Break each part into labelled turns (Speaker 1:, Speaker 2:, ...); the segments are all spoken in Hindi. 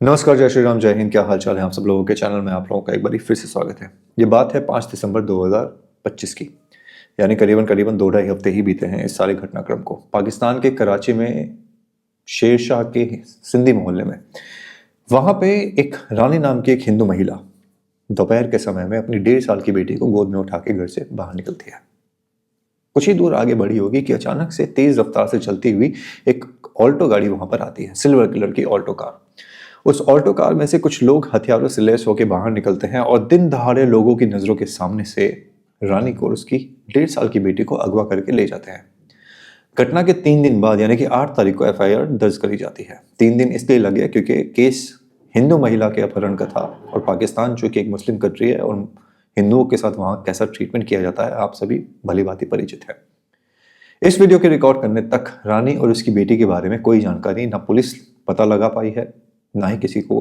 Speaker 1: नमस्कार, जय श्री राम, जय हिंद। क्या हाल चाल है आप सब लोगों के। चैनल में आप लोगों का एक बार फिर से स्वागत है। ये बात है 5 दिसंबर 2025 की, यानी करीबन करीबन 2 ढाई हफ्ते ही बीते हैं इस सारे घटनाक्रम को। पाकिस्तान के कराची में शेरशाह के सिंधी मोहल्ले में वहाँ पे एक रानी नाम की एक हिंदू महिला दोपहर के समय में अपनी 1.5 साल की बेटी को गोद में उठा के घर से बाहर निकलती है। कुछ ही दूर आगे बढ़ी होगी कि अचानक से तेज रफ्तार से चलती हुई एक ऑल्टो गाड़ी वहां पर आती है, सिल्वर कलर की ऑल्टो कार। उस ऑल्टो कार में से कुछ लोग हथियारों से लैस होकर बाहर निकलते हैं और दिन दहाड़े लोगों की नजरों के सामने से रानी को और उसकी 1.5 साल की बेटी को अगवा करके ले जाते हैं। घटना के 3 दिन बाद यानी कि 8 तारीख को एफआईआर दर्ज करी जाती है। 3 दिन इसलिए लगे क्योंकि केस हिंदू महिला के अपहरण का था और पाकिस्तान जो कि एक मुस्लिम कंट्री है और हिंदुओं के साथ वहां कैसा ट्रीटमेंट किया जाता है आप सभी भली भांति परिचित है। इस वीडियो के रिकॉर्ड करने तक रानी और उसकी बेटी के बारे में कोई जानकारी ना पुलिस पता लगा पाई है, ना ही किसी को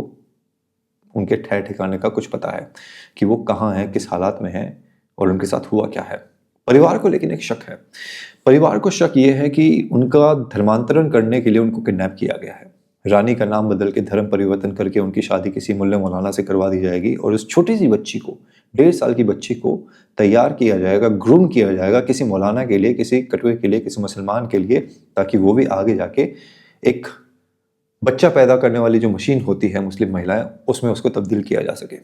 Speaker 1: उनके ठहर ठिकाने का कुछ पता है कि वो कहाँ हैं, किस हालात में हैं और उनके साथ हुआ क्या है। परिवार को लेकिन एक शक है। परिवार को शक ये है कि उनका धर्मांतरण करने के लिए उनको किडनैप किया गया है। रानी का नाम बदल के धर्म परिवर्तन करके उनकी शादी किसी मुल्ले मौलाना से करवा दी जाएगी और उस छोटी सी बच्ची को, 1.5 साल की बच्ची को तैयार किया जाएगा, ग्रूम किया जाएगा किसी मौलाना के लिए, किसी कटुए के लिए, किसी मुसलमान के लिए, ताकि वो भी आगे जाके एक बच्चा पैदा करने वाली जो मशीन होती है मुस्लिम महिलाएं, उसमें उसको तब्दील किया जा सके।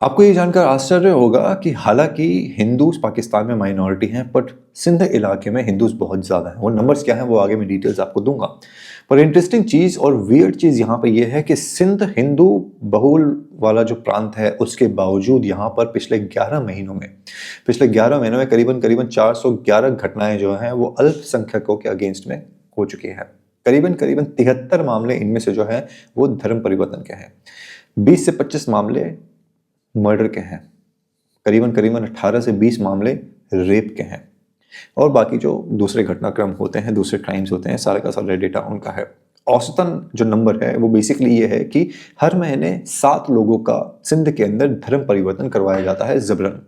Speaker 1: आपको ये जानकर आश्चर्य होगा कि हालांकि हिंदूज पाकिस्तान में माइनॉरिटी हैं, बट सिंध इलाके में हिंदूज बहुत ज़्यादा हैं। वो नंबर्स क्या हैं वो आगे मैं डिटेल्स आपको दूंगा। पर इंटरेस्टिंग चीज़ और वियर्ड चीज़ यहाँ पर यह है कि सिंध हिंदू बहुल वाला जो प्रांत है, उसके बावजूद यहाँ पर पिछले 11 महीनों में करीबन करीबन 411 घटनाएं जो हैं वो अल्पसंख्यकों के अगेंस्ट में हो चुकी हैं। करीबन करीबन 73 मामले इनमें से जो हैं वो धर्म परिवर्तन के हैं। 20 से 25 मामले मर्डर के हैं। करीबन करीबन 18 से 20 मामले रेप के हैं। और बाकी जो दूसरे घटनाक्रम होते हैं, दूसरे क्राइम्स होते हैं, सारे का सारा डेटा उनका है। औसतन जो नंबर है वो बेसिकली ये है कि हर महीने 7 लोगों का सिंध के अंदर धर्म परिवर्तन करवाया जाता है जबरन,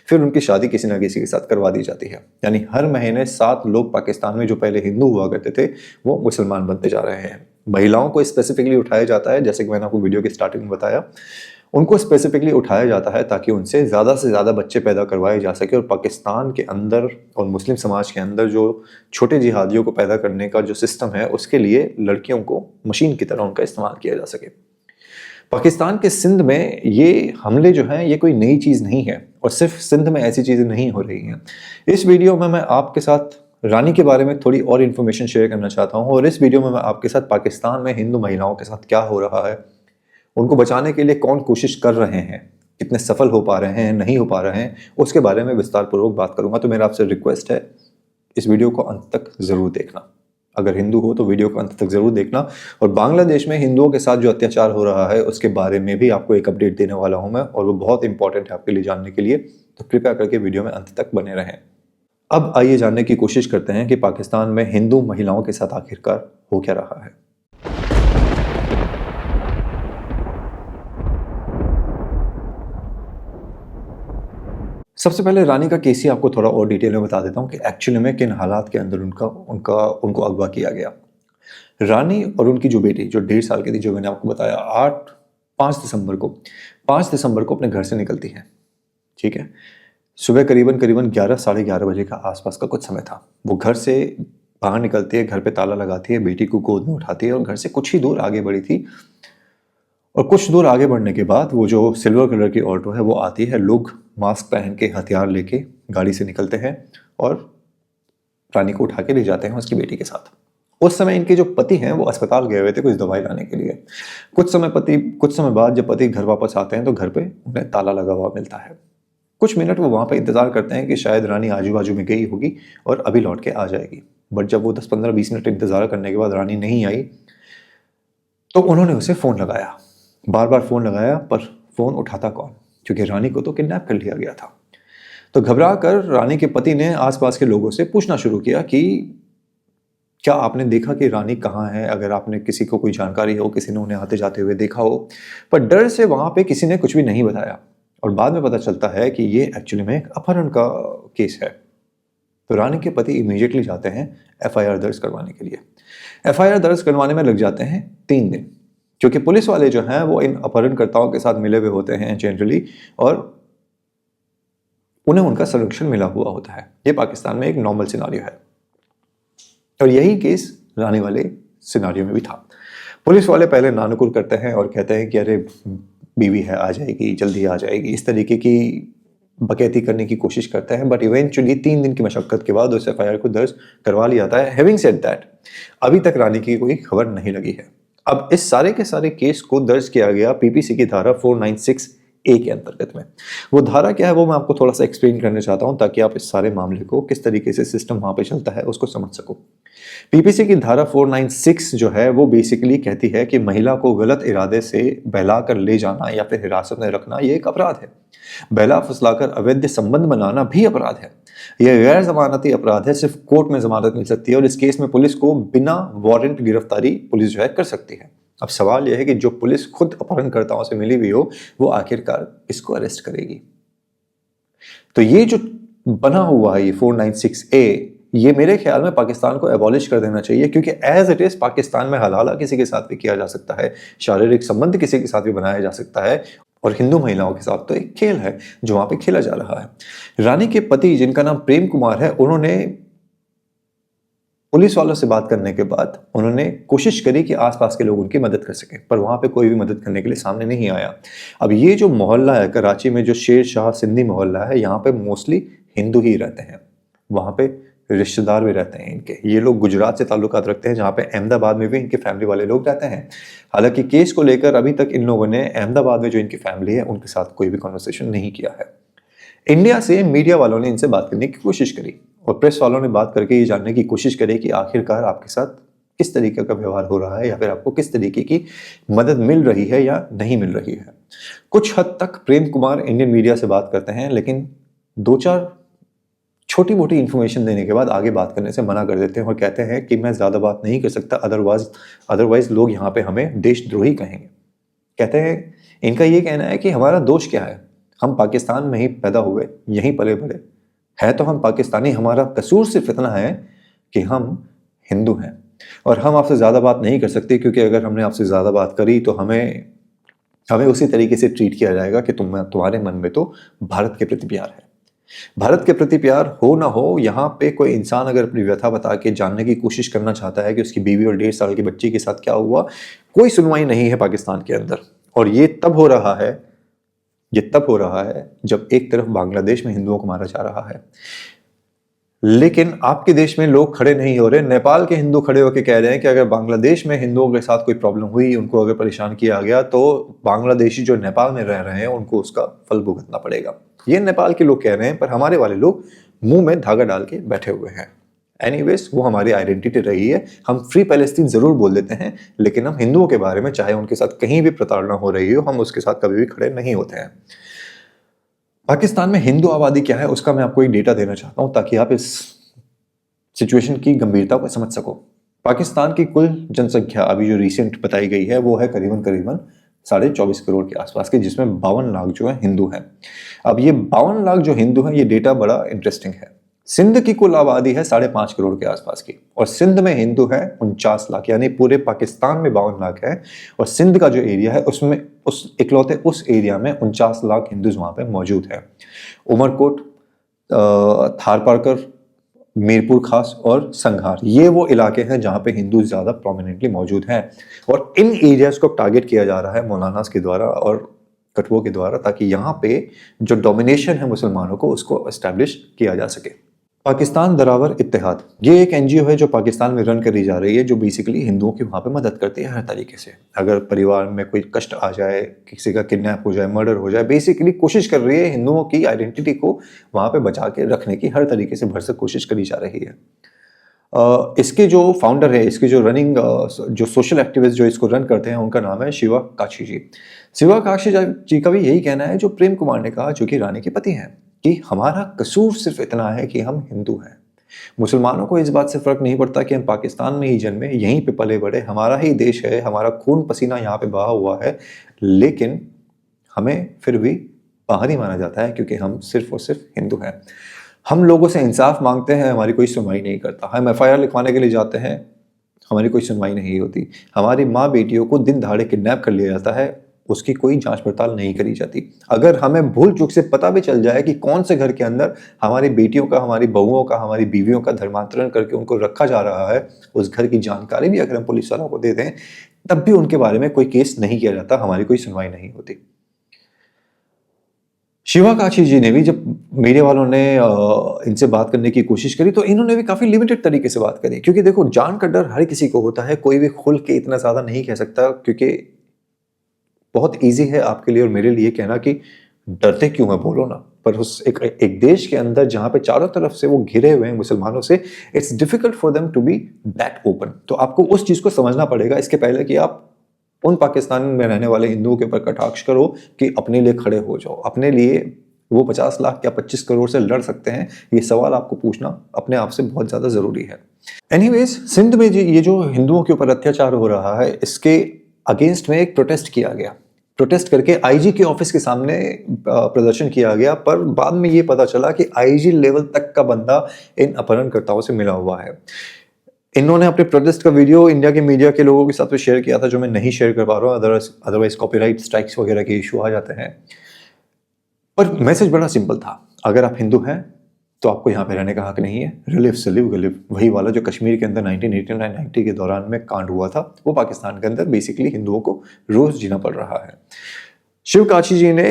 Speaker 1: फिर उनकी शादी किसी ना किसी के साथ करवा दी जाती है। यानी हर महीने 7 लोग पाकिस्तान में जो पहले हिंदू हुआ करते थे वो मुसलमान बनते जा रहे हैं। महिलाओं को स्पेसिफिकली उठाया जाता है, जैसे कि मैंने आपको वीडियो के स्टार्टिंग में बताया, उनको स्पेसिफिकली उठाया जाता है ताकि उनसे ज़्यादा बच्चे पैदा करवाए जा सके और पाकिस्तान के अंदर और मुस्लिम समाज के अंदर जो छोटे जिहादियों को पैदा करने का जो सिस्टम है उसके लिए लड़कियों को मशीन की तरह उनका इस्तेमाल किया जा सके। पाकिस्तान के सिंध में ये हमले जो हैं ये कोई नई चीज़ नहीं है और सिर्फ सिंध में ऐसी चीज़ें नहीं हो रही हैं। इस वीडियो में मैं आपके साथ रानी के बारे में थोड़ी और इन्फॉर्मेशन शेयर करना चाहता हूँ और इस वीडियो में मैं आपके साथ पाकिस्तान में हिंदू महिलाओं के साथ क्या हो रहा है, उनको बचाने के लिए कौन कोशिश कर रहे हैं, कितने सफल हो पा रहे हैं, नहीं हो पा रहे हैं, उसके बारे में विस्तार पूर्वक बात करूंगा। तो मेरा आपसे रिक्वेस्ट है इस वीडियो को अंत तक जरूर देखना। अगर हिंदू हो तो वीडियो को अंत तक जरूर देखना। और बांग्लादेश में हिंदुओं के साथ जो अत्याचार हो रहा है उसके बारे में भी आपको एक अपडेट देने वाला हूं मैं, और वो बहुत इंपॉर्टेंट है आपके लिए जानने के लिए। तो कृपया करके वीडियो में अंत तक बने रहें। अब आइए जानने की कोशिश करते हैं कि पाकिस्तान में हिंदू महिलाओं के साथ आखिरकार हो क्या रहा है। सबसे पहले रानी का केस ही आपको थोड़ा और डिटेल में बता देता हूँ कि एक्चुअली में किन हालात के अंदर उनको अगवा किया गया। रानी और उनकी जो बेटी जो 1.5 साल की थी, जो मैंने आपको बताया, 5 दिसंबर को अपने घर से निकलती है। ठीक है, सुबह करीबन करीबन 11 साढ़े 11 बजे का आसपास का कुछ समय था। वो घर से बाहर निकलती है, घर पे ताला लगाती है, बेटी को गोद में उठाती है और घर से कुछ ही दूर आगे बढ़ी थी। और कुछ दूर आगे बढ़ने के बाद वो जो सिल्वर कलर की ऑल्टो है वो आती है। लोग मास्क पहन के, हथियार लेके गाड़ी से निकलते हैं और रानी को उठा के ले जाते हैं उसकी बेटी के साथ। उस समय इनके जो पति हैं वो अस्पताल गए हुए थे कुछ दवाई लाने के लिए। कुछ समय बाद जब पति घर वापस आते हैं तो घर पे उन्हें ताला लगा हुआ मिलता है। कुछ मिनट वो वहां पर इंतजार करते हैं कि शायद रानी आजू बाजू में गई होगी और अभी लौट के आ जाएगी। बट जब वो 10-15-20 मिनट इंतजार करने के बाद रानी नहीं आई तो उन्होंने उसे फोन लगाया, बार बार फोन लगाया, पर फोन उठाता कौन, क्योंकि रानी को तो किडनैप कर लिया गया था। तो घबरा कर रानी के पति ने आसपास के लोगों से पूछना शुरू किया कि क्या आपने देखा कि रानी कहाँ है, अगर आपने किसी को कोई जानकारी हो, किसी ने उन्हें आते जाते हुए देखा हो। पर डर से वहां पे किसी ने कुछ भी नहीं बताया और बाद में पता चलता है कि ये एक्चुअली में एक अपहरण का केस है। तो रानी के पति इमीडिएटली जाते हैं एफआईआर दर्ज करवाने के लिए। एफआईआर दर्ज करवाने में लग जाते हैं 3 दिन। क्योंकि पुलिस वाले जो हैं वो इन अपहरणकर्ताओं के साथ मिले हुए होते हैं जनरली, और उन्हें उनका संरक्षण मिला हुआ होता है। ये पाकिस्तान में एक नॉर्मल सिनारियो है, और यही केस रानी वाले सिनारियो में भी था। पुलिस वाले पहले नानुकुर करते हैं और कहते हैं कि अरे बीवी है, आ जाएगी, जल्दी आ जाएगी, इस तरीके की बकैती करने की कोशिश करते हैं। बट इवेंचुअली 3 दिन की मशक्कत के बाद उस FIR को दर्ज करवा लिया जाता है। हैविंग सेड दैट, अभी तक रानी की कोई खबर नहीं लगी है। अब इस सारे के सारे केस को दर्ज किया गया PPC की धारा 496A के अंतर्गत में। वो धारा क्या है वो मैं आपको थोड़ा सा एक्सप्लेन करना चाहता हूं, ताकि आप इस सारे मामले को, किस तरीके से सिस्टम वहां पे चलता है, उसको समझ सको। PPC की धारा 496 जो है वो बेसिकली कहती है कि महिला को गलत इरादे से बहला कर ले जाना या फिर हिरासत में रखना ये एक अपराध है। बहला फुसलाकर अवैध संबंध बनाना भी अपराध है। यह गैर जमानती अपराध है, सिर्फ कोर्ट में जमानत मिल सकती है, और इस केस में पुलिस को बिना वारंट गिरफ्तारी पुलिस जो है कर सकती है। अब सवाल यह है कि जो पुलिस खुद अपहरणकर्ताओं से मिली हुई हो वो आखिरकार इसको अरेस्ट करेगी। तो ये जो बना हुआ है ये 496A, ये मेरे ख्याल में पाकिस्तान को एबॉलिश कर देना चाहिए, क्योंकि एज इट इज पाकिस्तान में हलाला किसी के साथ भी किया जा सकता है, शारीरिक संबंध किसी के साथ भी बनाया जा सकता है, और हिंदू महिलाओं के साथ तो एक खेल है जो वहां पे खेला जा रहा है। रानी के पति जिनका नाम प्रेम कुमार है, उन्होंने पुलिस वालों से बात करने के बाद उन्होंने कोशिश करी कि आसपास के लोग उनकी मदद कर सकें, पर वहां पे कोई भी मदद करने के लिए सामने नहीं आया। अब ये जो मोहल्ला है कराची में, जो शेर शाह सिंधी मोहल्ला है, यहाँ पे मोस्टली हिंदू ही रहते हैं, वहां पे रिश्तेदार भी रहते हैं इनके। ये लोग गुजरात से ताल्लुकात रखते हैं, जहाँ पे अहमदाबाद में भी इनके फैमिली वाले लोग रहते हैं। हालांकि केस को लेकर अभी तक इन लोगों ने अहमदाबाद में जो इनकी फैमिली है उनके साथ कोई भी कॉन्वर्सेशन नहीं किया है। इंडिया से मीडिया वालों ने इनसे बात करने की कोशिश करी, और प्रेस वालों ने बात करके ये जानने की कोशिश करी कि आखिरकार आपके साथ किस तरीके का व्यवहार हो रहा है, या फिर आपको किस तरीके की मदद मिल रही है या नहीं मिल रही है। कुछ हद तक प्रेम कुमार इंडियन मीडिया से बात करते हैं, लेकिन 2-4 छोटी मोटी इन्फॉर्मेशन देने के बाद आगे बात करने से मना कर देते हैं और कहते हैं कि मैं ज़्यादा बात नहीं कर सकता, अदरवाइज लोग यहाँ पे हमें देशद्रोही कहेंगे। कहते हैं, इनका ये कहना है कि हमारा दोष क्या है, हम पाकिस्तान में ही पैदा हुए, यहीं पले बड़े है, तो हम पाकिस्तानी, हमारा कसूर सिर्फ इतना है कि हम हिंदू हैं, और हम आपसे ज़्यादा बात नहीं कर सकते, क्योंकि अगर हमने आपसे ज़्यादा बात करी तो हमें उसी तरीके से ट्रीट किया जाएगा कि तुम्हारे मन में तो भारत के प्रति प्यार है। भारत के प्रति प्यार हो ना हो, यहाँ पे कोई इंसान अगर अपनी व्यथा बता के जानने की कोशिश करना चाहता है कि उसकी बीवी और 1.5 साल की बच्ची के साथ क्या हुआ, कोई सुनवाई नहीं है पाकिस्तान के अंदर। और ये तब हो रहा है जब एक तरफ बांग्लादेश में हिंदुओं को मारा जा रहा है, लेकिन आपके देश में लोग खड़े नहीं हो रहे। नेपाल के हिंदू खड़े होकर कह रहे हैं कि अगर बांग्लादेश में हिंदुओं के साथ कोई प्रॉब्लम हुई, उनको अगर परेशान किया गया, तो बांग्लादेशी जो नेपाल में रह रहे हैं उनको उसका फल भुगतना पड़ेगा। ये नेपाल के लोग कह रहे हैं, पर हमारे वाले लोग मुंह में धागा डाल के बैठे हुए हैं। एनीवेज, वो हमारी आइडेंटिटी रही है। हम फ्री पैलेस्टीन जरूर बोल देते हैं, लेकिन हम हिंदुओं के बारे में, चाहे उनके साथ कहीं भी प्रताड़ना हो रही हो, हम उसके साथ कभी भी खड़े नहीं होते हैं। पाकिस्तान में हिंदू आबादी क्या है उसका मैं आपको एक डेटा देना चाहता हूं, ताकि आप इस सिचुएशन की गंभीरता को समझ सको। पाकिस्तान की कुल जनसंख्या अभी जो रिसेंट बताई गई है वो है करीबन 24.5 करोड़ के आसपास की, जिसमें 52 लाख जो है हिंदू हैं। अब ये 52 लाख जो हिंदू हैं, ये डेटा बड़ा इंटरेस्टिंग है। सिंध की कुल आबादी है 5.5 करोड़ के आसपास की, और सिंध में हिंदू है 49 लाख, यानी पूरे पाकिस्तान में 52 लाख है, और सिंध का जो एरिया है उसमें उस एरिया में 49 लाख हिंदूज वहां पे मौजूद है। उमरकोट, थार पारकर, मीरपुर खास और संघार, ये वो इलाके हैं जहां पे हिंदू ज्यादा प्रोमिनेंटली मौजूद हैं, और इन एरियाज को टारगेट किया जा रहा है मौलानास के द्वारा और कटवों के द्वारा, ताकि यहाँ पे जो डोमिनेशन है मुसलमानों को, उसको एस्टैब्लिश किया जा सके। पाकिस्तान दरावर इत्तेहाद, ये एक एनजीओ है जो पाकिस्तान में रन करी जा रही है, जो बेसिकली हिंदुओं की वहाँ पे मदद करती है हर तरीके से। अगर परिवार में कोई कष्ट आ जाए, किसी का किडनैप हो जाए, मर्डर हो जाए, बेसिकली कोशिश कर रही है हिंदुओं की आइडेंटिटी को वहाँ पे बचा के रखने की हर तरीके से भरसक कोशिश करी जा रही है। इसके जो फाउंडर है, इसके जो रनिंग जो सोशल एक्टिविस्ट जो इसको रन करते हैं, उनका नाम है शिवा काशी जी। शिवा काशी जी का भी यही कहना है जो प्रेम कुमार ने कहा, जो कि रानी के पति हैं, कि हमारा कसूर सिर्फ इतना है कि हम हिंदू हैं। मुसलमानों को इस बात से फर्क नहीं पड़ता कि हम पाकिस्तान में ही जन्मे, यहीं पे पले बड़े, हमारा ही देश है, हमारा खून पसीना यहाँ पे बहा हुआ है, लेकिन हमें फिर भी बाहरी माना जाता है क्योंकि हम सिर्फ और सिर्फ हिंदू हैं। हम लोगों से इंसाफ मांगते हैं, हमारी कोई सुनवाई नहीं करता। हम FIR लिखवाने के लिए जाते हैं, हमारी कोई सुनवाई नहीं होती। हमारी माँ बेटियों को दिन दहाड़े किडनैप कर लिया जाता है, उसकी कोई जांच पड़ताल नहीं करी जाती। अगर हमें भूल चूक से पता भी चल जाए कि कौन से घर के अंदर हमारी बेटियों का, हमारी बहुओं का, हमारी बीवियों का धर्मांतरण करके उनको रखा जा रहा है, उस घर की जानकारी भी अगर हम पुलिस वालों को दे दें, तब भी उनके बारे में कोई केस नहीं किया जाता, हमारी कोई सुनवाई नहीं होती। शिवा काछी जी ने भी, जब मीडिया वालों ने इनसे बात करने की कोशिश करी, तो इन्होंने भी काफी लिमिटेड तरीके से बात करी, क्योंकि देखो, जान का डर हर किसी को होता है, कोई भी खुल के इतना ज्यादा नहीं कह सकता, क्योंकि बहुत इजी है आपके लिए और मेरे लिए कहना कि डरते क्यों है, बोलो ना। पर उस एक देश के अंदर जहां पे चारों तरफ से वो घिरे हुए हैं मुसलमानों से, it's difficult for them to be that open. तो आपको उस चीज को समझना पड़ेगा इसके पहले कि आप उन पाकिस्तान में रहने वाले हिंदुओं के ऊपर कटाक्ष करो कि अपने लिए खड़े हो जाओ, अपने लिए वो 50 लाख या 25 करोड़ से लड़ सकते हैं, ये सवाल आपको पूछना अपने आप से बहुत ज्यादा जरूरी है। एनीवेज, सिंध में ये जो हिंदुओं के ऊपर अत्याचार हो रहा है, इसके अगेंस्ट में एक प्रोटेस्ट किया गया। प्रोटेस्ट करके आईजी के ऑफिस के सामने प्रदर्शन किया गया, पर बाद में ये पता चला कि आईजी लेवल तक का बंदा इन अपहरणकर्ताओं से मिला हुआ है। इन्होंने अपने प्रोटेस्ट का वीडियो इंडिया के मीडिया के लोगों के साथ तो शेयर किया था, जो मैं नहीं शेयर कर पा रहा हूँ, अदरवाइज कॉपीराइट स्ट्राइक्स वगैरह के इशू आ जाते हैं। पर मैसेज बड़ा सिंपल था, अगर आप हिंदू हैं तो आपको यहाँ पे रहने का हक नहीं है। रिलिव से लिव गलिव, वही वाला जो कश्मीर के अंदर 1989-90 के दौरान में कांड हुआ था, वो पाकिस्तान के अंदर बेसिकली हिंदुओं को रोज जीना पड़ रहा है। शिव काछी जी ने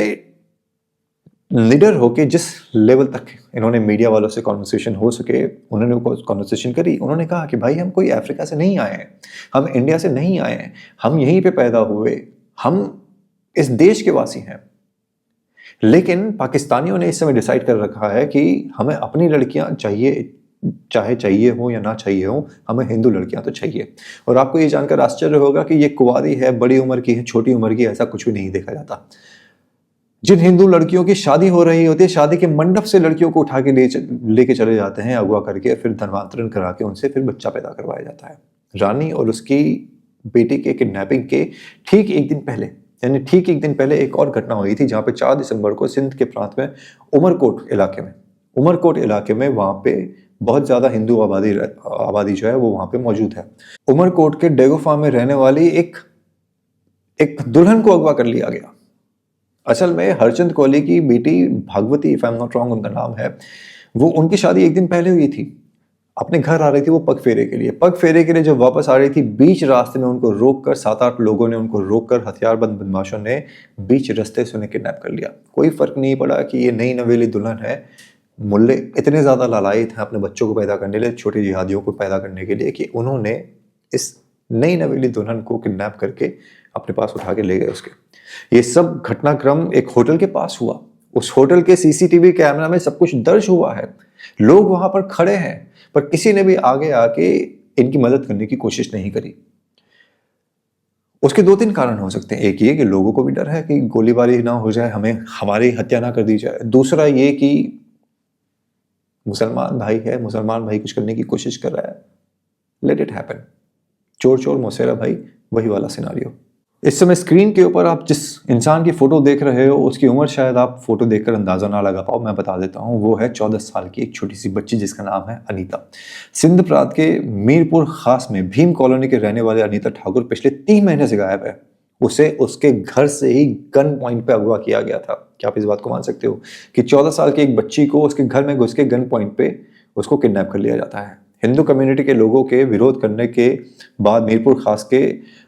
Speaker 1: लीडर होके जिस लेवल तक इन्होंने मीडिया वालों से कॉन्वर्सेशन हो सके, उन्होंने कॉन्वर्सेशन करी। उन्होंने कहा कि भाई, हम कोई अफ्रीका से नहीं आए हैं, हम इंडिया से नहीं आए हैं, हम यहीं पे पैदा हुए, हम इस देश के वासी हैं। लेकिन पाकिस्तानियों ने इस समय डिसाइड कर रखा है कि हमें अपनी लड़कियां चाहिए, चाहे चाहिए हो या ना चाहिए हो, हमें हिंदू लड़कियां तो चाहिए। और आपको ये जानकर आश्चर्य होगा कि ये कुंवारी है, बड़ी उम्र की है, छोटी उम्र की, ऐसा कुछ भी नहीं देखा जाता। जिन हिंदू लड़कियों की शादी हो रही होती है, शादी के मंडप से लड़कियों को उठा के लेके चले जाते हैं अगवा करके, फिर धर्मांतरण करा के उनसे फिर बच्चा पैदा करवाया जाता है। रानी और उसकी बेटी के किडनैपिंग के ठीक एक दिन पहले, यानी ठीक एक दिन पहले एक और घटना हुई थी, जहां पे 4 दिसंबर को सिंध के प्रांत में उमरकोट इलाके में वहां पे बहुत ज्यादा हिंदू आबादी जो है वो वहां पे मौजूद है। उमरकोट के डेगोफा में रहने वाली एक दुल्हन को अगवा कर लिया गया। असल में हरचंद कोहली की बेटी Bhagwati, if I am not wrong उनका नाम है, वो उनकी शादी एक दिन पहले हुई थी। अपने घर आ रही थी वो पग फेरे के लिए जब वापस आ रही थी, बीच रास्ते में उनको रोककर 7-8 लोगों ने उनको रोककर, हथियारबंद बदमाशों ने बीच रास्ते से उन्हें किडनैप कर लिया। कोई फर्क नहीं पड़ा कि ये नई नवेली दुल्हन है। मुल्ले इतने ज्यादा लालायित हैं अपने बच्चों को पैदा करने के लिए, छोटे जिहादियों को पैदा करने के लिए, कि उन्होंने इस नई नवेली दुल्हन को किडनैप करके अपने पास उठा के ले गए उसके। ये सब घटनाक्रम एक होटल के पास हुआ। उस होटल के सीसीटीवी कैमरा में सब कुछ दर्ज हुआ है। लोग वहां पर खड़े हैं, पर किसी ने भी आगे आके इनकी मदद करने की कोशिश नहीं करी। उसके 2-3 कारण हो सकते हैं। एक ये कि लोगों को भी डर है कि गोलीबारी ना हो जाए, हमारी हत्या ना कर दी जाए। दूसरा ये कि मुसलमान भाई कुछ करने की कोशिश कर रहा है, लेट इट हैपन। चोर चोर मौसेरा भाई, वही वाला सिनारियो। इस समय स्क्रीन के ऊपर आप जिस इंसान की फोटो देख रहे हो, उसकी उम्र शायद आप फोटो देखकर अंदाजा ना लगा पाओ, मैं बता देता हूँ। वो है 14 साल की एक छोटी सी बच्ची, जिसका नाम है अनीता। सिंध प्रांत के मीरपुर खास में भीम कॉलोनी के रहने वाले अनीता ठाकुर पिछले 3 महीने से गायब है। उसे उसके घर से ही गन पॉइंट पे अगवा किया गया था। क्या आप इस बात को मान सकते हो कि 14 साल की एक बच्ची को उसके घर में घुस के गन पॉइंट पे उसको किडनैप कर लिया जाता है। हिंदू कम्युनिटी के लोगों के विरोध करने के बाद मीरपुर खास के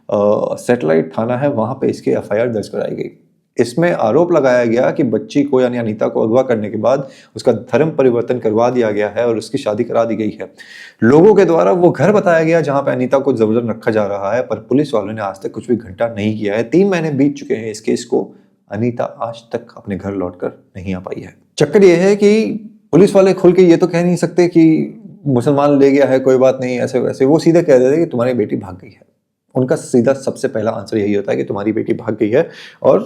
Speaker 1: सैटेलाइट थाना है, वहां पे इसके एफआईआर दर्ज कराई गई। इसमें आरोप लगाया गया कि बच्ची को यानी अनीता को अगवा करने के बाद उसका धर्म परिवर्तन करवा दिया गया है और उसकी शादी करा दी गई है। लोगों के द्वारा वो घर बताया गया जहां पे अनीता को जबरदस्ती रखा जा रहा है, पर पुलिस वालों ने आज तक कुछ भी घंटा नहीं किया है। 3 महीने बीत चुके हैं इस केस को, अनीता आज तक अपने घर लौटकर नहीं आ पाई है। चक्कर ये है कि पुलिस वाले खुल के ये तो कह नहीं सकते कि मुसलमान ले गया है, कोई बात नहीं, ऐसे वैसे। वो सीधे कह देते कि तुम्हारी बेटी भाग गई है। उनका सीधा सबसे पहला आंसर यही होता है कि तुम्हारी बेटी भाग गई है और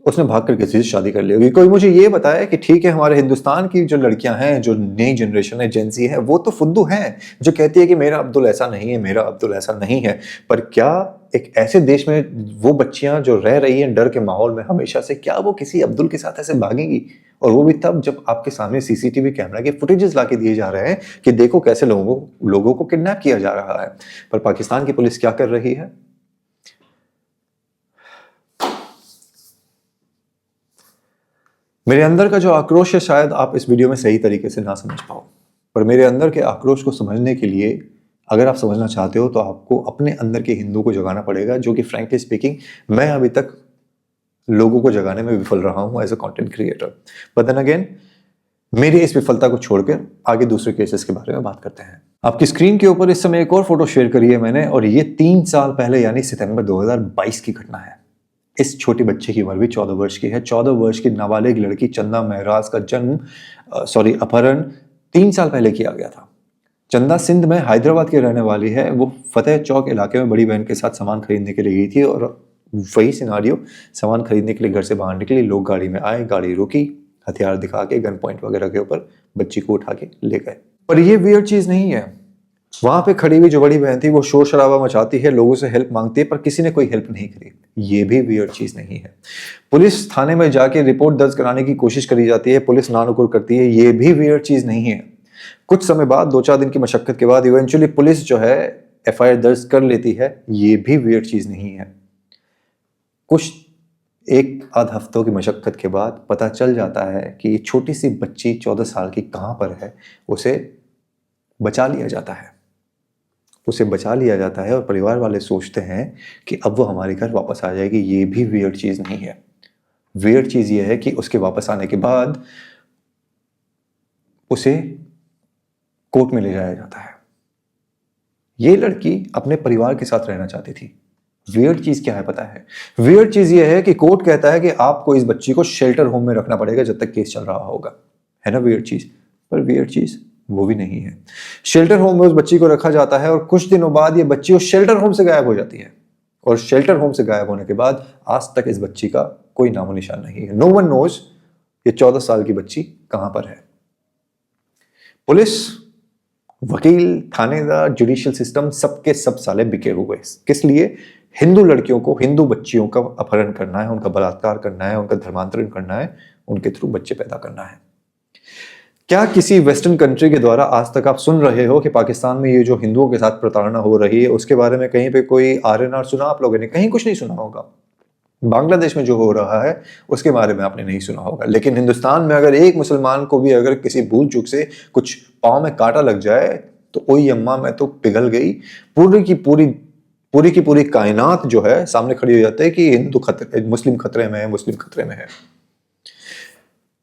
Speaker 1: उसने भाग कर किसी से शादी कर ली होगी। कोई मुझे ये बताया कि ठीक है, हमारे हिंदुस्तान की जो लड़कियां हैं, जो नई जनरेशन है, जेंजी है, वो तो फुद्दू हैं जो कहती है कि मेरा अब्दुल ऐसा नहीं है, मेरा अब्दुल ऐसा नहीं है। पर क्या एक ऐसे देश में वो बच्चियां जो रह रही हैं डर के माहौल में हमेशा से, क्या वो किसी अब्दुल के साथ ऐसे भागेंगी? और वो भी तब जब आपके सामने सीसीटीवी कैमरा के फुटेजेस लाके दिए जा रहे हैं कि देखो कैसे लोगों को किडनैप किया जा रहा है। पर पाकिस्तान की पुलिस क्या कर रही है? मेरे अंदर का जो आक्रोश है, शायद आप इस वीडियो में सही तरीके से ना समझ पाओ, पर मेरे अंदर के आक्रोश को समझने के लिए, अगर आप समझना चाहते हो, तो आपको अपने अंदर के हिंदू को जगाना पड़ेगा, जो कि फ्रैंकली स्पीकिंग मैं अभी तक लोगों को जगाने में विफल रहा हूं as a content creator. But then again, मेरी इस विफलता को छोड़कर आगे दूसरे केसेस के बारे में बात करते हैं। आपकी स्क्रीन के ऊपर इस समय एक और फोटो शेयर करी है मैंने, और ये 3 साल पहले यानी सितंबर 2022 की घटना है। इस छोटी बच्चे की उम्र भी 14 वर्ष की है। 14 वर्ष की नाबालिग लड़की चंदा महराज का अपहरण 3 साल पहले किया गया था। चंदा सिंध में हैदराबाद की रहने वाली है। वो फतेह चौक इलाके में बड़ी बहन के साथ सामान खरीदने के लिए गई थी, और वही सिनारियो, सामान खरीदने के लिए घर से बाहर निकली, लोग गाड़ी में आए, गाड़ी रुकी, हथियार दिखा के गन पॉइंट वगैरह के ऊपर बच्ची को उठा के ले गए। पर ये वियर्ड चीज नहीं है। वहां पे खड़ी हुई जो बड़ी बहन थी वो शोर शराबा मचाती है, लोगों से हेल्प मांगती है, पर किसी ने कोई हेल्प नहीं करी। ये भी वियर्ड चीज नहीं है। पुलिस थाने में जाके रिपोर्ट दर्ज कराने की कोशिश करी जाती है, पुलिस नानुकुर करती है। ये भी वियर्ड चीज नहीं है। कुछ समय बाद, 2-4 दिन की मशक्कत के बाद इवेंचुअली पुलिस जो है एफआईआर दर्ज कर लेती है। ये भी वियर्ड चीज नहीं है। कुछ 1 आध हफ्तों की मशक्कत के बाद पता चल जाता है कि ये छोटी सी बच्ची 14 साल की कहां पर है। उसे बचा लिया जाता है। उसे बचा लिया जाता है और परिवार वाले सोचते हैं कि अब वो हमारे घर वापस आ जाएगी। ये भी वियर्ड चीज नहीं है। वियर्ड चीज ये है कि उसके वापस आने के बाद उसे कोर्ट में ले जाया जाता है। ये लड़की अपने परिवार के साथ रहना चाहती थी। वियर्ड चीज क्या है पता है? वियर्ड चीज ये है कि कोर्ट कहता है कि आपको इस बच्ची को शेल्टर होम में रखना पड़ेगा जब तक केस चल रहा होगा। है ना वियर्ड चीज? पर वियर्ड चीज वो भी नहीं है। शेल्टर होम में उस बच्ची को रखा जाता है और कुछ दिनों बाद ये बच्ची उस शेल्टर होम से गायब हो जाती है। और शेल्टर होम से गायब होने के बाद आज तक इस बच्ची का कोई नामो निशान नहीं है। नो वन नोज ये 14 साल की बच्ची कहां पर है। पुलिस, वकील, थानेदार, जुडिशियल सिस्टम, सबके सब साले बिके हुए। किस लिए? हिंदू लड़कियों को, हिंदू बच्चियों का अपहरण करना है, उनका बलात्कार करना है, उनका धर्मांतरण करना है, उनके थ्रू बच्चे पैदा करना है। क्या किसी वेस्टर्न कंट्री के द्वारा आज तक आप सुन रहे हो कि पाकिस्तान में ये जो हिंदुओं के साथ प्रताड़ना हो रही है उसके बारे में कहीं पे कोई आरएनआर सुना आप लोगों ने? कहीं कुछ नहीं सुना होगा। बांग्लादेश में जो हो रहा है उसके बारे में आपने नहीं सुना होगा। लेकिन हिंदुस्तान में अगर एक मुसलमान को भी अगर किसी भूल चूक से कुछ पांव में कांटा लग जाए तो ओई अम्मा मैं तो पिघल गई। पूरी की पूरी कायनात जो है सामने खड़ी हो जाती है कि हिंदू खतरे, मुस्लिम खतरे में है, मुस्लिम खतरे में है।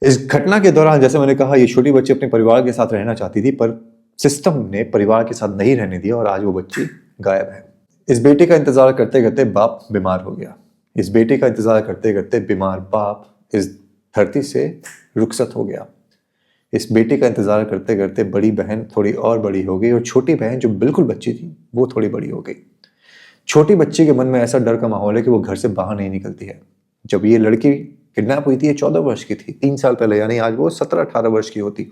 Speaker 1: इस घटना के दौरान, जैसे मैंने कहा, ये छोटी बच्ची अपने परिवार के साथ रहना चाहती थी, पर सिस्टम ने परिवार के साथ नहीं रहने दिया और आज वो बच्ची गायब है। इस बेटे का इंतजार करते करते बाप बीमार हो गया। इस बेटे का इंतजार करते करते बीमार बाप इस धरती से रुखसत हो गया। इस बेटे का इंतजार करते करते बड़ी बहन थोड़ी और बड़ी हो गई और छोटी बहन जो बिल्कुल बच्ची थी वो थोड़ी बड़ी हो गई। छोटी बच्ची के मन में ऐसा डर का माहौल है कि वो घर से बाहर नहीं निकलती है। जब ये लड़की किडनैप हुई थी, ये 14 वर्ष की थी 3 साल पहले, यानी आज वो 17-18 वर्ष की होती।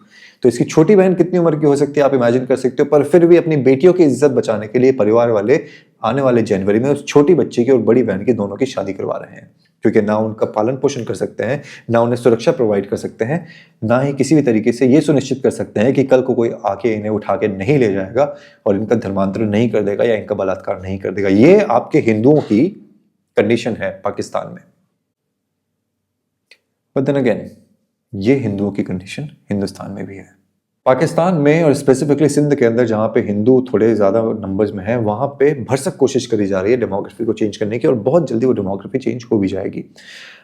Speaker 1: तो इसकी छोटी बहन कितनी उम्र की हो सकती है आप इमेजिन कर सकते हो। पर फिर भी अपनी बेटियों की इज्जत बचाने के लिए परिवार वाले आने वाले जनवरी में उस छोटी बच्ची की और बड़ी बहन की दोनों की शादी करवा रहे हैं, क्योंकि ना उनका पालन पोषण कर सकते हैं, ना उन्हें सुरक्षा प्रोवाइड कर सकते हैं, ना ही किसी भी तरीके से ये सुनिश्चित कर सकते हैं कि कल को कोई आके इन्हें उठा के नहीं ले जाएगा और इनका धर्मांतरण नहीं कर देगा या इनका बलात्कार नहीं कर देगा। ये आपके हिंदुओं की कंडीशन है पाकिस्तान में। बट देन अगेन, ये हिंदुओं की कंडीशन हिंदुस्तान में भी है। पाकिस्तान में और स्पेसिफिकली सिंध के अंदर जहां पे हिंदू थोड़े ज्यादा नंबर्स में है, वहां पे भरसक कोशिश करी जा रही है डेमोग्राफी को चेंज करने की, और बहुत जल्दी वो डेमोग्राफी चेंज हो भी जाएगी।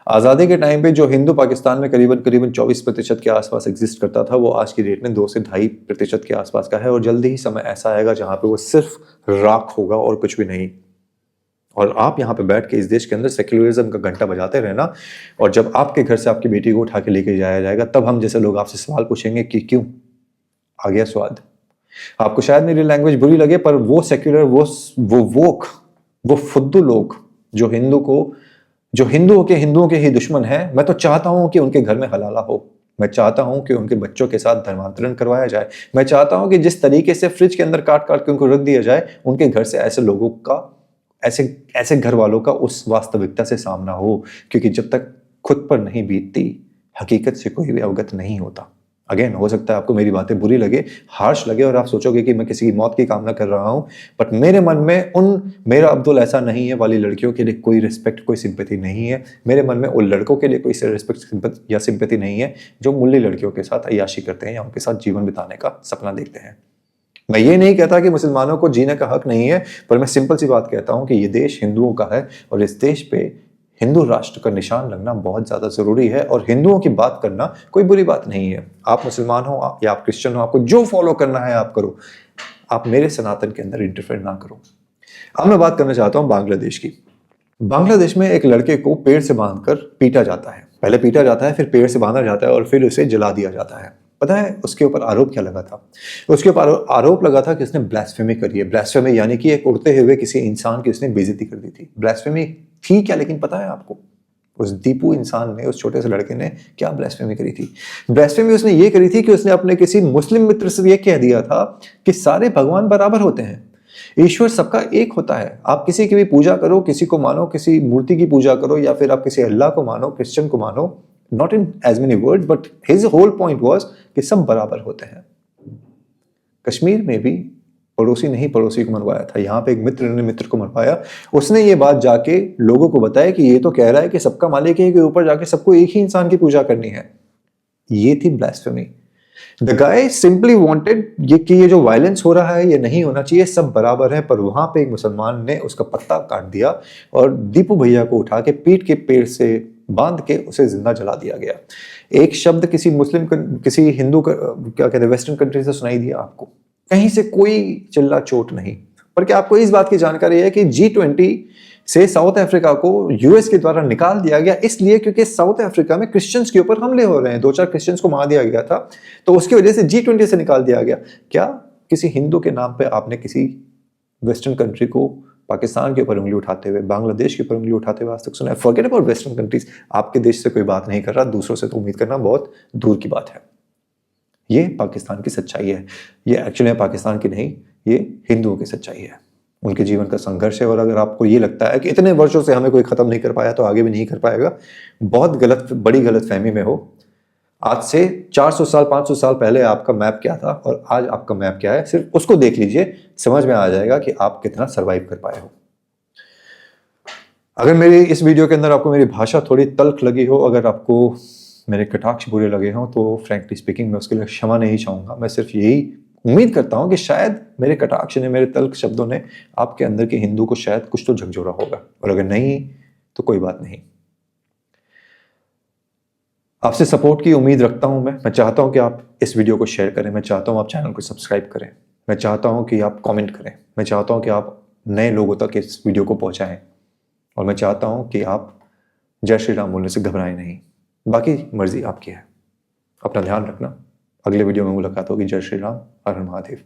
Speaker 1: आज़ादी के टाइम पे जो हिंदू पाकिस्तान में करीबन 24% के आसपास एग्जिस्ट करता था, वो आज की डेट में 2 से 2.5% के आसपास का है। और जल्दी ही समय ऐसा आएगा जहां पे वो सिर्फ राख होगा और कुछ भी नहीं। और आप यहाँ पे बैठ के इस देश के अंदर सेक्युलरिज्म का घंटा बजाते रहना, और जब आपके घर से आपकी बेटी को उठा के लेके जाया जाएगा तब हम जैसे लोग आपसे सवाल पूछेंगे कि क्यों आ गया स्वाद। आपको शायद मेरी लैंग्वेज बुरी लगे, पर वो सेक्युलर, वो वोक, वो फुद्दू लोग जो हिंदू को, जो हिंदुओं के ही दुश्मन हैं, मैं तो चाहता हूं कि उनके घर में हलाला हो। मैं चाहता हूं कि उनके बच्चों के साथ धर्मांतरण करवाया जाए। मैं चाहता हूं कि जिस तरीके से फ्रिज के अंदर काट काट के उनको रख दिया जाए, उनके घर से ऐसे लोगों का, ऐसे ऐसे घर वालों का उस वास्तविकता से सामना हो। क्योंकि जब तक खुद पर नहीं बीतती, हकीकत से कोई भी अवगत नहीं होता। अगेन, हो सकता है आपको मेरी बातें बुरी लगे, हार्श लगे और आप सोचोगे कि मैं किसी की मौत की कामना कर रहा हूं, बट मेरे मन में उन मेरा अब्दुल ऐसा नहीं है वाली लड़कियों के लिए कोई रिस्पेक्ट, कोई सिंपैथी नहीं है। मेरे मन में उन लड़कों के लिए कोई रिस्पेक्ट या सिंपैथी नहीं है जो मुल्ली लड़कियों के साथ अय्याशी करते हैं या उनके साथ जीवन बिताने का सपना देखते हैं। मैं ये नहीं कहता कि मुसलमानों को जीने का हक नहीं है, पर मैं सिंपल सी बात कहता हूं कि ये देश हिंदुओं का है और इस देश पे हिंदू राष्ट्र का निशान लगना बहुत ज्यादा जरूरी है। और हिंदुओं की बात करना कोई बुरी बात नहीं है। आप मुसलमान हो या आप क्रिश्चियन हो, आपको जो फॉलो करना है आप करो, आप मेरे सनातन के अंदर इंटरफेयर ना करो। अब मैं बात करना चाहता हूं बांग्लादेश की। बांग्लादेश में एक लड़के को पेड़ से बांधकर पीटा जाता है। पहले पीटा जाता है, फिर पेड़ से बांधा जाता है और फिर उसे जला दिया जाता है। पता है उसके ऊपर आरोप क्या लगा था? उसके ऊपर आरोप लगा था कि उसने ब्लास्फेमी करी है। ब्लास्फेमी यानी कि एक उड़ते हुए किसी इंसान की उसने बेइज्जती कर दी थी। ब्लास्फेमी थी क्या, लेकिन पता है आपको उस दीपू इंसान ने, उस छोटे से लड़के ने क्या ब्लास्फेमी करी थी? ब्लास्फेमी उसने ये करी थी कि उसने अपने किसी मुस्लिम मित्र से ये कह दिया था कि सारे भगवान बराबर होते हैं, ईश्वर सबका एक होता है। आप किसी की भी पूजा करो, किसी को मानो, किसी मूर्ति की पूजा करो, या फिर आप किसी अल्लाह को मानो, क्रिश्चियन को मानो, not in as many words, but his whole point was कि सब बराबर होते हैं। कश्मीर में भी पड़ोसी ने ही पड़ोसी को मरवाया था। यहाँ पे एक मित्र ने मित्र को मरवाया। उसने ये बात जाके लोगों को बताया कि ये तो कह रहा है कि सबका मालिक है, कि ऊपर जाके सबको एक ही इंसान की पूजा करनी है। ये थी blasphemy. The guy simply wanted ये जो वायलेंस हो रहा है ये नहीं होना चाहिए, सब बराबर है। पर वहां पे एक मुसलमान ने उसका पत्ता काट दिया और दीपू भैया को उठा के पीठ के पेड़ से बांध के उसे जिंदा जला दिया गया। एक शब्द किसी मुस्लिम, किसी हिंदू, क्या कहते हैं, वेस्टर्न कंट्री से सुनाई दिया आपको? कहीं से कोई चिल्ला चोट नहीं। पर क्या आपको इस बात की जानकारी है कि G20 से साउथ अफ्रीका को यूएस के द्वारा निकाल दिया गया, इसलिए क्योंकि साउथ अफ्रीका में क्रिश्चियंस के ऊपर हमले हो रहे हैं। 2-4 क्रिश्चियंस को मार दिया गया था, तो उसकी वजह से G20 से निकाल दिया गया। क्या किसी हिंदू के नाम पे आपने किसी वेस्टर्न कंट्री को पाकिस्तान के ऊपर उंगली उठाते हुए, बांग्लादेश के ऊपर उंगली उठाते हुए आज तक सुना है? फॉरगेट अबाउट वेस्टर्न कंट्रीज, आपके देश से कोई बात नहीं कर रहा, दूसरों से तो उम्मीद करना बहुत दूर की बात है। ये पाकिस्तान की सच्चाई है। ये एक्चुअली पाकिस्तान की नहीं, ये हिंदुओं की सच्चाई है, उनके जीवन का संघर्ष है। और अगर आपको ये लगता है कि इतने वर्षों से हमें कोई खत्म नहीं कर पाया तो आगे भी नहीं कर पाएगा, बहुत बड़ी गलत फहमी में हो। आज से 400 साल 500 साल पहले आपका मैप क्या था और आज आपका मैप क्या है, सिर्फ उसको देख लीजिए, समझ में आ जाएगा कि आप कितना सरवाइव कर पाए हो। अगर मेरी इस वीडियो के अंदर आपको मेरी भाषा थोड़ी तल्ख लगी हो, अगर आपको मेरे कटाक्ष बुरे लगे हों, तो फ्रैंकली स्पीकिंग मैं उसके लिए क्षमा नहीं चाहूँगा। मैं सिर्फ यही उम्मीद करता हूँ कि शायद मेरे कटाक्ष ने, मेरे तल्ख शब्दों ने आपके अंदर के हिंदू को शायद कुछ तो झकझोरा होगा, और अगर नहीं तो कोई बात नहीं। आपसे सपोर्ट की उम्मीद रखता हूँ मैं चाहता हूँ कि आप इस वीडियो को शेयर करें, मैं चाहता हूँ आप चैनल को सब्सक्राइब करें, मैं चाहता हूँ कि आप कमेंट करें, मैं चाहता हूँ कि आप नए लोगों तक इस वीडियो को पहुँचाएं, और मैं चाहता हूँ कि आप जय श्री राम बोलने से घबराएं नहीं। बाकी मर्जी आपकी है। अपना ध्यान रखना। अगले वीडियो में मुलाकात होगी। जय श्री राम, हर हर महादेव।